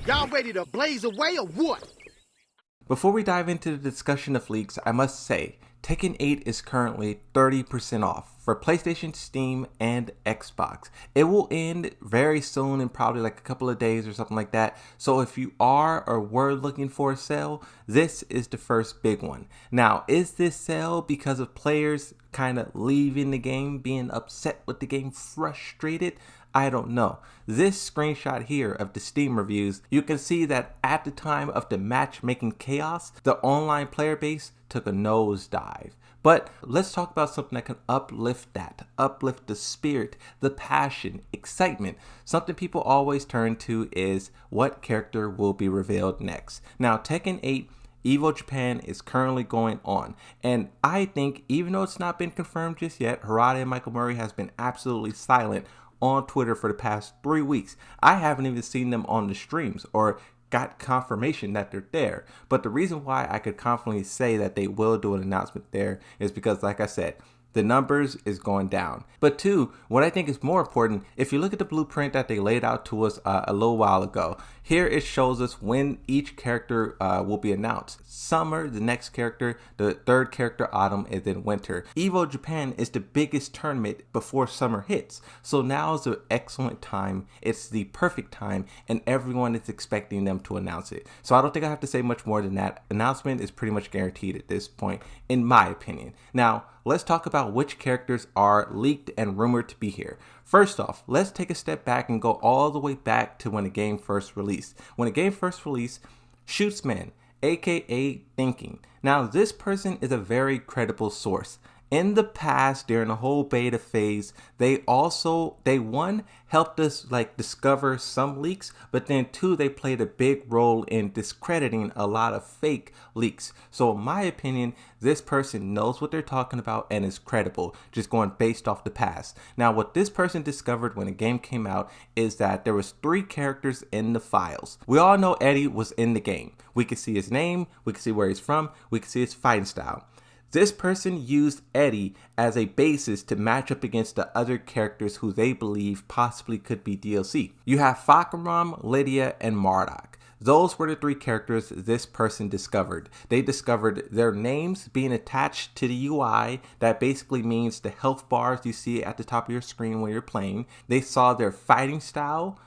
Y'all ready to blaze away or what? Before we dive into the discussion of leaks, I must say, Tekken 8 is currently 30% off for PlayStation, Steam, and Xbox. It will end very soon in probably like a couple of days or something like that. So if you are or were looking for a sale, this is the first big one. Now, is this sale because of players kind of leaving the game, being upset with the game, frustrated? I don't know. This screenshot here of the Steam reviews, you can see that at the time of the matchmaking chaos, the online player base took a nosedive. But let's talk about something that can uplift the spirit, the passion, excitement. Something people always turn to is what character will be revealed next. Now, Tekken 8 Evo Japan is currently going on, and I think even though it's not been confirmed just yet, Harada and Michael Murray has been absolutely silent on Twitter for the past 3 weeks. I haven't even seen them on the streams or got confirmation that they're there. But the reason why I could confidently say that they will do an announcement there is because, like I said, the numbers is going down. But two, what I think is more important, if you look at the blueprint that they laid out to us a little while ago, here it shows us when each character will be announced. Summer, the next character, the third character, autumn, and then winter. Evo Japan is the biggest tournament before summer hits. So now is an excellent time. It's the perfect time, and everyone is expecting them to announce it. So I don't think I have to say much more than that. Announcement is pretty much guaranteed at this point, in my opinion. Now, let's talk about which characters are leaked and rumored to be here. First off, let's take a step back and go all the way back to when the game first released. When the game first released, Shootsman, aka Thinking. Now, this person is a very credible source. In the past, during the whole beta phase, they one, helped us discover some leaks, but then two, they played a big role in discrediting a lot of fake leaks. So in my opinion, this person knows what they're talking about and is credible, just going based off the past. Now, what this person discovered when the game came out is that there was 3 characters in the files. We all know Eddie was in the game. We could see his name, we could see where he's from, we could see his fighting style. This person used Eddie as a basis to match up against the other characters who they believe possibly could be DLC. You have Fakaram, Lydia, and Marduk. Those were the 3 characters this person discovered. They discovered their names being attached to the UI. That basically means the health bars you see at the top of your screen when you're playing. They saw their fighting style,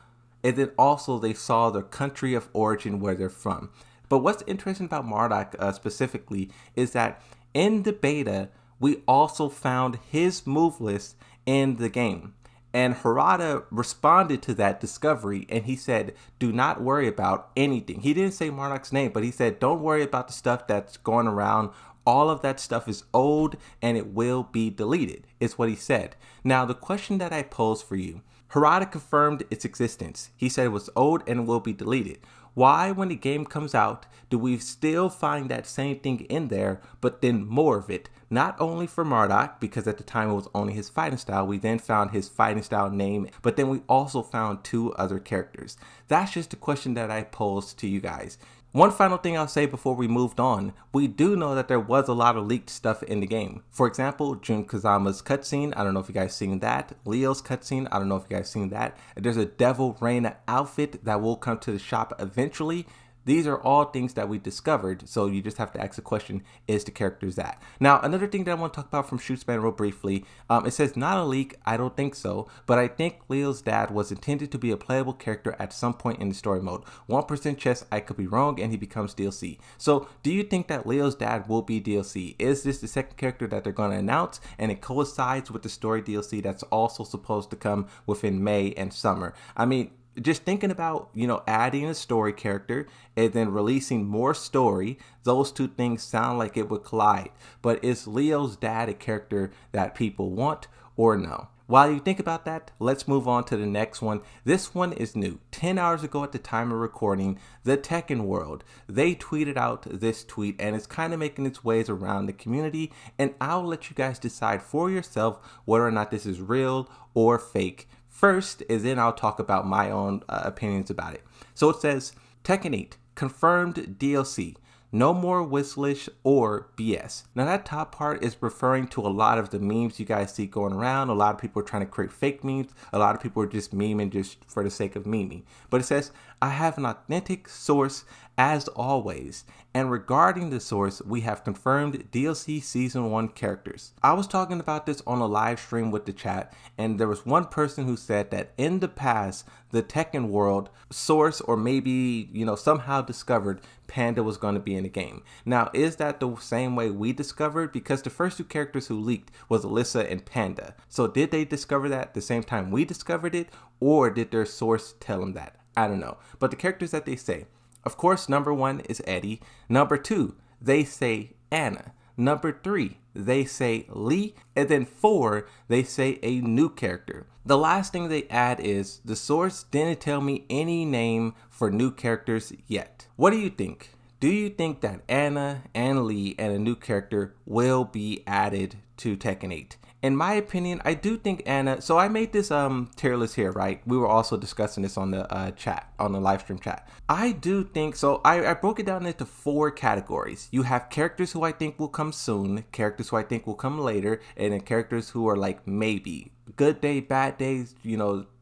and then also they saw their country of origin, where they're from. But what's interesting about Marduk specifically is that in the beta, we also found his move list in the game. And Harada responded to that discovery and he said, do not worry about anything. He didn't say Marduk's name, but he said, don't worry about the stuff that's going around. All of that stuff is old and it will be deleted, is what he said. Now, the question that I pose for you, Harada confirmed its existence. He said it was old and will be deleted. Why, when the game comes out, do we still find that same thing in there, but then more of it? Not only for Marduk, because at the time it was only his fighting style, we then found his fighting style name, but then we also found 2 other characters. That's just a question that I posed to you guys. One final thing I'll say before we moved on, we do know that there was a lot of leaked stuff in the game. For example, Jun Kazama's cutscene, I don't know if you guys seen that. Leo's cutscene, I don't know if you guys seen that. There's a Devil Reina outfit that will come to the shop eventually. These are all things that we discovered, so you just have to ask the question, is the characters that? Now, another thing that I want to talk about from Shootsman real briefly, it says not a leak, I don't think so, but I think Leo's dad was intended to be a playable character at some point in the story mode. 1% chance I could be wrong, and he becomes DLC. So, do you think that Leo's dad will be DLC? Is this the second character that they're going to announce, and it coincides with the story DLC that's also supposed to come within May and summer? I mean, just thinking about, adding a story character and then releasing more story, those 2 things sound like it would collide. But is Leo's dad a character that people want or no? While you think about that, let's move on to the next one. This one is new. 10 hours ago at the time of recording, the TekkenWorld, they tweeted out this tweet and it's kind of making its ways around the community, and I'll let you guys decide for yourself whether or not this is real or fake. First is then I'll talk about my own opinions about it. So it says, Tekken 8, confirmed DLC. No more Whistlish or BS. Now that top part is referring to a lot of the memes you guys see going around. A lot of people are trying to create fake memes. A lot of people are just memeing just for the sake of memeing. But it says, I have an authentic source as always. And regarding the source, we have confirmed DLC Season 1 characters. I was talking about this on a live stream with the chat, and there was one person who said that in the past, the TekkenWorld source, or maybe, somehow discovered Panda was going to be in the game. Now, is that the same way we discovered? Because the first two characters who leaked was Alyssa and Panda. So did they discover that at the same time we discovered it, or did their source tell them that? I don't know. But the characters that they say, of course, number 1 is Eddie. Number 2, they say Anna. Number 3, they say Lee. And then 4, they say a new character. The last thing they add is the source didn't tell me any name for new characters yet. What do you think? Do you think that Anna and Lee and a new character will be added to Tekken 8? In my opinion, I do think Anna, so I made this tier list here, right? We were also discussing this on the chat, on the live stream chat. I do think, so I broke it down into 4 categories. You have characters who I think will come soon, characters who I think will come later, and then characters who are like maybe. Good day, bad days,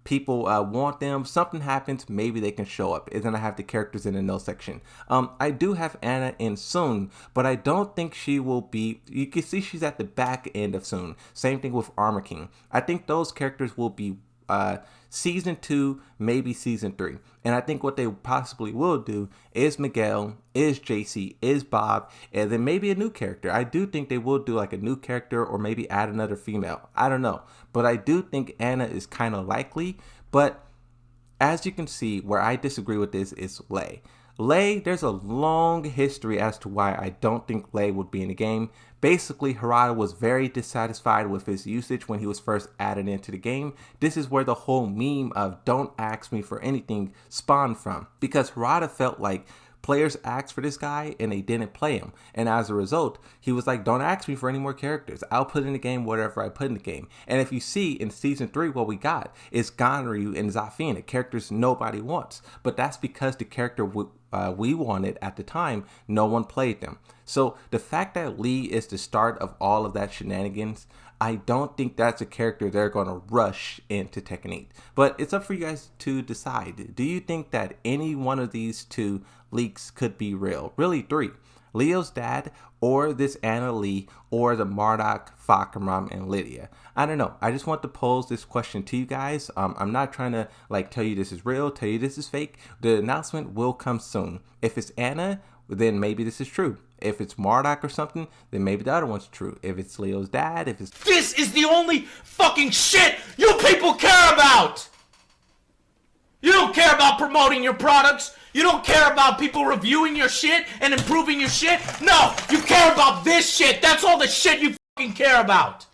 people want them, something happens, maybe they can show up. And then I have the characters in the no section. I do have Anna in soon, but I don't think she will be, you can see she's at the back end of soon. Same thing with Armor King. I think those characters will be season 2, maybe season 3. And I think what they possibly will do is Miguel, is JC, is Bob, and then maybe a new character. I do think they will do like a new character or maybe add another female. I don't know. But I do think Anna is kind of likely. But as you can see, where I disagree with this is Lei. Lei, there's a long history as to why I don't think Lei would be in the game. Basically, Harada was very dissatisfied with his usage when he was first added into the game. This is where the whole meme of "don't ask me for anything" spawned from. Because Harada felt like players asked for this guy and they didn't play him. And as a result, he was like, don't ask me for any more characters. I'll put in the game whatever I put in the game. And if you see in season 3, what we got is Ganryu and Zafina, characters nobody wants. But that's because the character we wanted at the time, no one played them. So the fact that Lee is the start of all of that shenanigans, I don't think that's a character they're going to rush into Tekken 8. But it's up for you guys to decide. Do you think that any one of these 2 leaks could be real? Really 3. Leo's dad, or this Anna Lee, or the Marduk, Fakaram, and Lydia. I don't know. I just want to pose this question to you guys. I'm not trying to tell you this is real, tell you this is fake. The announcement will come soon. If it's Anna, then maybe this is true. If it's Marduk or something, then maybe the other one's true. If it's Leo's dad, if it's... This is the only fucking shit you people care about! You don't care about promoting your products. You don't care about people reviewing your shit and improving your shit. No, you care about this shit. That's all the shit you fucking care about.